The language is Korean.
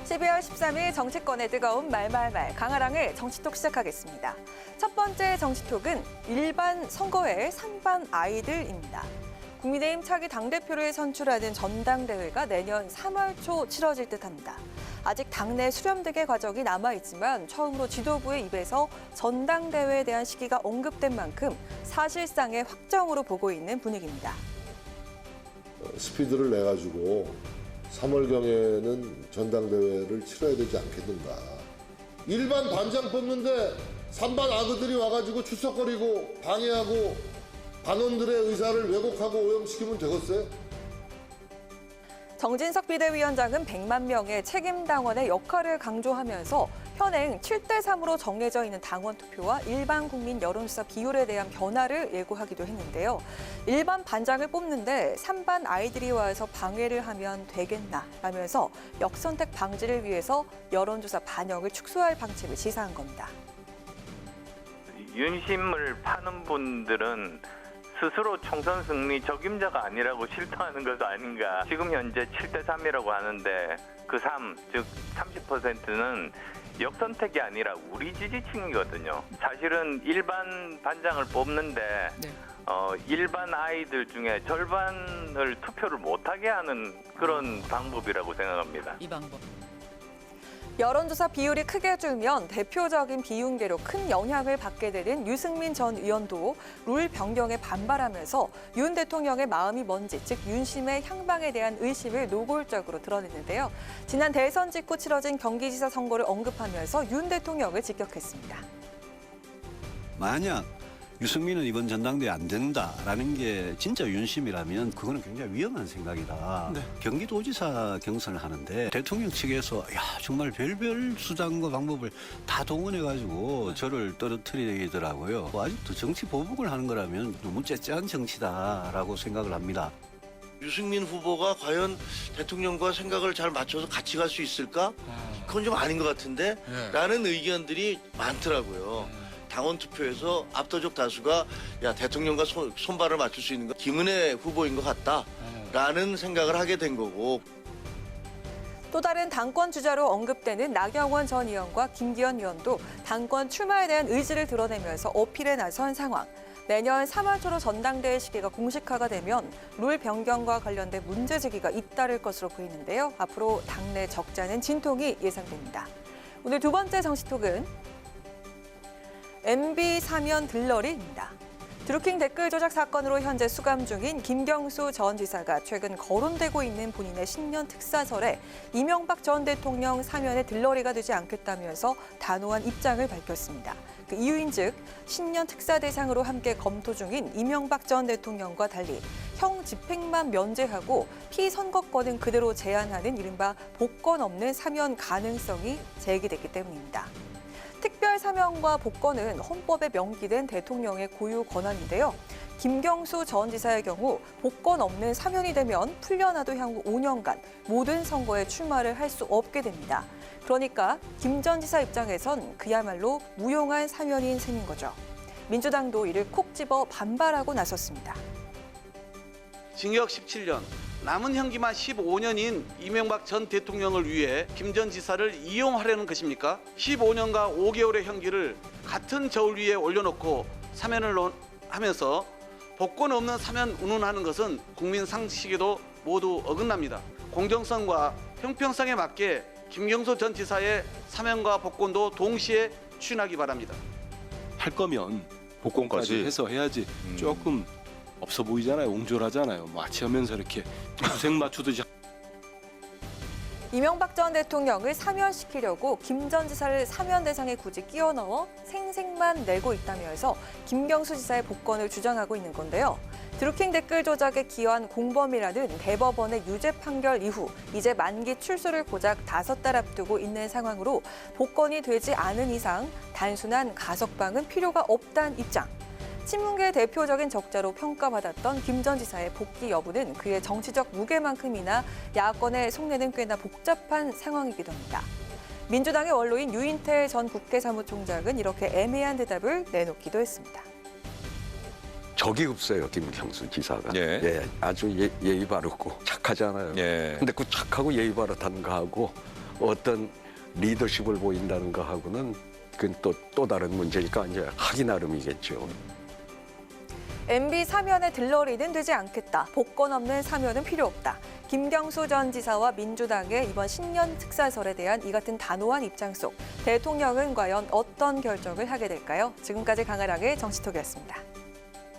12월 13일 정치권의 뜨거운 말말말 강아랑의 정치톡 시작하겠습니다. 첫 번째 정치톡은 일반 선거의 상반 아이들입니다. 국민의힘 차기 당대표를 선출하는 전당대회가 내년 3월 초 치러질 듯합니다. 아직 당내 수렴등의 과정이 남아있지만 처음으로 지도부의 입에서 전당대회에 대한 시기가 언급된 만큼 사실상의 확정으로 보고 있는 분위기입니다. 스피드를 내가지고 3월경에는 전당대회를 치러야 되지 않겠는가. 일반 반장 뽑는데 산반 아그들이 와가지고 출석거리고 방해하고 반원들의 의사를 왜곡하고 오염시키면 되겠어요? 정진석 비대위원장은 100만 명의 책임 당원의 역할을 강조하면서 현행 7대3으로 정해져 있는 당원 투표와 일반 국민 여론조사 비율에 대한 변화를 예고하기도 했는데요. 일반 반장을 뽑는데 3반 아이들이 와서 방해를 하면 되겠나 라면서 역선택 방지를 위해서 여론조사 반영을 축소할 방침을 시사한 겁니다. 윤심을 파는 분들은 스스로 총선 승리 적임자가 아니라고 실토하는 것도 아닌가. 지금 현재 7대3이라고 하는데 그 3, 즉 30%는 역선택이 아니라 우리 지지층이거든요. 사실은 일반 반장을 뽑는데 일반 아이들 중에 절반을 투표를 못하게 하는 그런 방법이라고 생각합니다. 이 방법. 여론조사 비율이 크게 줄면 대표적인 비윤계로 큰 영향을 받게 되는 유승민 전 의원도 룰 변경에 반발하면서 윤 대통령의 마음이 뭔지, 즉 윤심의 향방에 대한 의심을 노골적으로 드러냈는데요. 지난 대선 직후 치러진 경기지사 선거를 언급하면서 윤 대통령을 직격했습니다. 만약 유승민은 이번 전당대회 안 된다라는 게 진짜 윤심이라면 그거는 굉장히 위험한 생각이다. 네. 경기도지사 경선을 하는데 대통령 측에서 야 정말 별별 수단과 방법을 다 동원해가지고 저를 떨어뜨리더라고요. 아직도 정치 보복을 하는 거라면 너무 째째한 정치다라고 생각을 합니다. 유승민 후보가 과연 대통령과 생각을 잘 맞춰서 같이 갈 수 있을까? 그건 좀 아닌 것 같은데? 라는 의견들이 많더라고요. 당원 투표에서 압도적 다수가 야 대통령과 손발을 맞출 수 있는 건 김은혜 후보인 것 같다라는 생각을 하게 된 거고. 또 다른 당권 주자로 언급되는 나경원 전 의원과 김기현 의원도 당권 출마에 대한 의지를 드러내면서 어필에 나선 상황. 내년 3월 초로 전당대회 시기가 공식화가 되면 룰 변경과 관련된 문제 제기가 잇따를 것으로 보이는데요. 앞으로 당내 적잖은 진통이 예상됩니다. 오늘 두 번째 정치톡은 MB 사면 들러리입니다. 드루킹 댓글 조작 사건으로 현재 수감 중인 김경수 전 지사가 최근 거론되고 있는 본인의 신년 특사설에 이명박 전 대통령 사면의 들러리가 되지 않겠다면서 단호한 입장을 밝혔습니다. 그 이유인즉 신년 특사 대상으로 함께 검토 중인 이명박 전 대통령과 달리 형 집행만 면제하고 피선거권은 그대로 제한하는 이른바 복권 없는 사면 가능성이 제기됐기 때문입니다. 특별 사면과 복권은 헌법에 명기된 대통령의 고유 권한인데요. 김경수 전 지사의 경우 복권 없는 사면이 되면 풀려나도 향후 5년간 모든 선거에 출마를 할 수 없게 됩니다. 그러니까 김 전 지사 입장에선 그야말로 무용한 사면인 셈인 거죠. 민주당도 이를 콕 집어 반발하고 나섰습니다. 징역 17년, 남은 형기만 15년인 이명박 전 대통령을 위해 김 전 지사를 이용하려는 것입니까? 15년과 5개월의 형기를 같은 저울 위에 올려놓고 사면을 하면서 복권 없는 사면 운운하는 것은 국민 상식에도 모두 어긋납니다. 공정성과 형평성에 맞게 김경수 전 지사의 사면과 복권도 동시에 추진하기 바랍니다. 할 거면 복권까지 해서 해야지. 조금 없어 보이잖아요. 옹졸하잖아요. 마취하면서 이렇게 구색 맞추듯이. 이명박 전 대통령을 사면시키려고 김 전 지사를 사면 대상에 굳이 끼워 넣어 생색만 내고 있다면서 김경수 지사의 복권을 주장하고 있는 건데요. 드루킹 댓글 조작에 기여한 공범이라는 대법원의 유죄 판결 이후 이제 만기 출소를 고작 5달 앞두고 있는 상황으로 복권이 되지 않은 이상 단순한 가석방은 필요가 없다는 입장. 친문계의 대표적인 적자로 평가받았던 김 전 지사의 복귀 여부는 그의 정치적 무게만큼이나 야권의 속내는 꽤나 복잡한 상황이기도 합니다. 민주당의 원로인 유인태 전 국회 사무총장은 이렇게 애매한 대답을 내놓기도 했습니다. 적이 없어요, 김경수 지사가. 예. 예, 아주 예의 바르고 착하잖아요. 예. 근데 그 착하고 예의 바르다는 거하고 어떤 리더십을 보인다는 거하고는 그건 또 다른 문제니까 이제 하기 나름이겠죠. MB 사면의 들러리는 되지 않겠다. 복권 없는 사면은 필요 없다. 김경수 전 지사와 민주당의 이번 신년 특사설에 대한 이 같은 단호한 입장 속 대통령은 과연 어떤 결정을 하게 될까요? 지금까지 강아랑의 정치톡이었습니다.